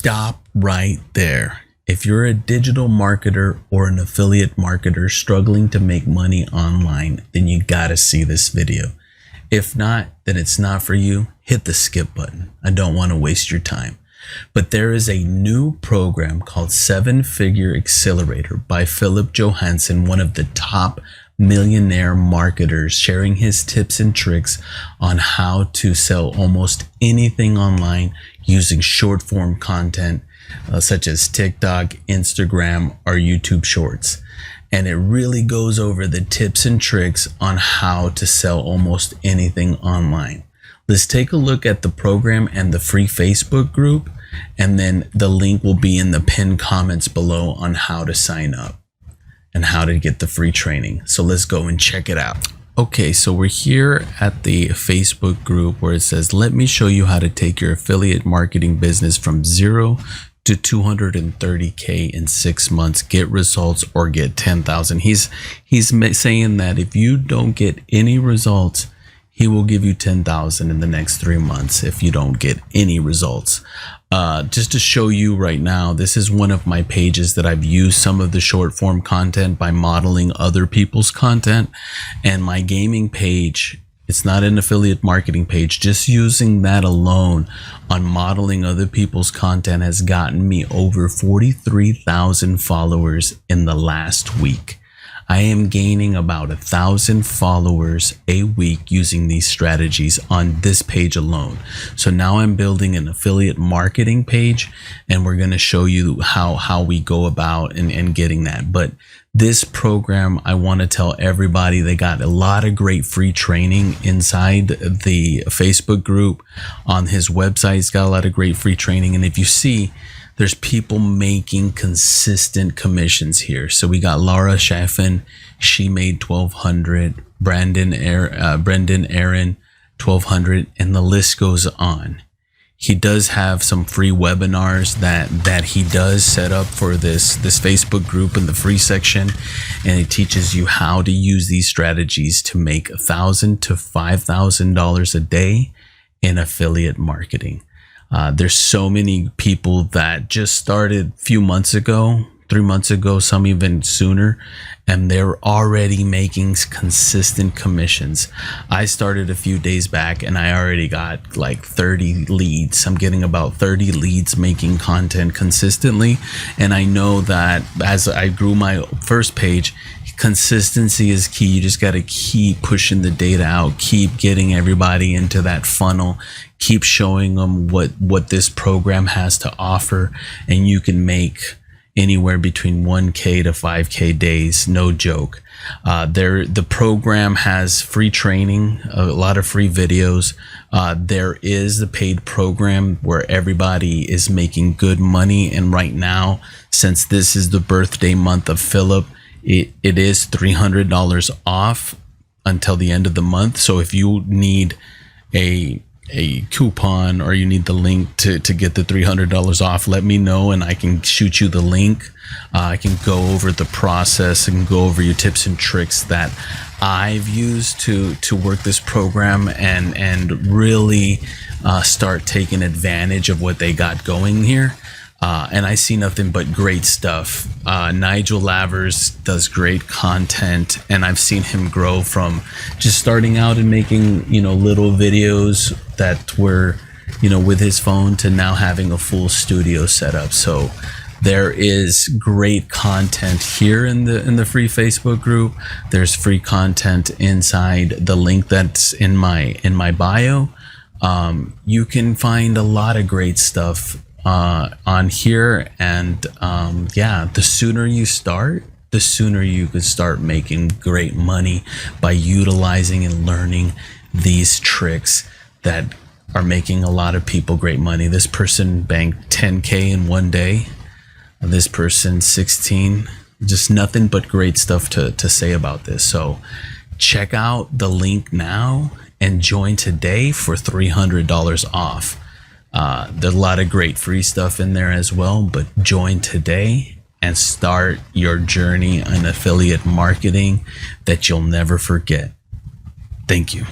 stop right there. If you're a digital marketer or an affiliate marketer struggling to make money online, then you gotta see this video. If not, then it's not for you. Hit the skip button. I don't want to waste your time. But there is a new program called 7-Figure Accelerator by Philip Johansson, one of the top millionaire marketers, sharing his tips and tricks on how to sell almost anything online using short form content such as TikTok, Instagram, or YouTube Shorts. And it really goes over the tips and tricks on how to sell almost anything online. Let's take a look at the program and the free Facebook group, and then the link will be in the pinned comments below on how to sign up and how to get the free training. So let's go and check it out. Okay, so we're here at the Facebook group where it says, let me show you how to take your affiliate marketing business from 0 to 230K in 6 months, get results, or get 10,000. He's saying that if you don't get any results, he will give you 10,000 in the next 3 months if you don't get any results. Just to show you right now, this is one of my pages that I've used some of the short form content by modeling other people's content. And my gaming page, it's not an affiliate marketing page. Just using that alone on modeling other people's content has gotten me over 43,000 followers in the last week. I am gaining about 1,000 followers a week using these strategies on this page alone. So now I'm building an affiliate marketing page, and we're going to show you how we go about and getting that. But this program, I want to tell everybody, they got a lot of great free training inside the Facebook group. On his website, he's got a lot of great free training. And if you see, there's people making consistent commissions here. So we got Laura Chaffin, she made 1,200. Brendan Aaron, 1,200, and the list goes on. He does have some free webinars that he does set up for this Facebook group in the free section, and it teaches you how to use these strategies to make $1,000 to $5,000 a day in affiliate marketing. There's so many people that just started a few months ago, 3 months ago, some even sooner, and they're already making consistent commissions. I started a few days back and I already got like 30 leads. I'm getting about 30 leads making content consistently. And I know that as I grew my first page, consistency is key. You just got to keep pushing the data out, keep getting everybody into that funnel, keep showing them what this program has to offer, and you can make anywhere between 1K to 5K days, no joke. The program has free training, a lot of free videos. There is the paid program where everybody is making good money, and right now, since this is the birthday month of Philip, it is $300 off until the end of the month. So if you need a coupon or you need the link to get the $300 off, let me know and I can shoot you the link. I can go over the process and go over your tips and tricks that I've used to work this program and really start taking advantage of what they got going here. And I see nothing but great stuff. Nigel Lavers does great content, and I've seen him grow from just starting out and making, little videos that were, with his phone to now having a full studio setup. So there is great content here in the free Facebook group. There's free content inside the link that's in my bio. You can find a lot of great stuff on here, and the sooner you start, the sooner you can start making great money by utilizing and learning these tricks that are making a lot of people great money. This person banked 10K in one day, this person 16. Just nothing but great stuff to say about this. So check out the link now and join today for $300 off. There's a lot of great free stuff in there as well, but join today and start your journey in affiliate marketing that you'll never forget. Thank you.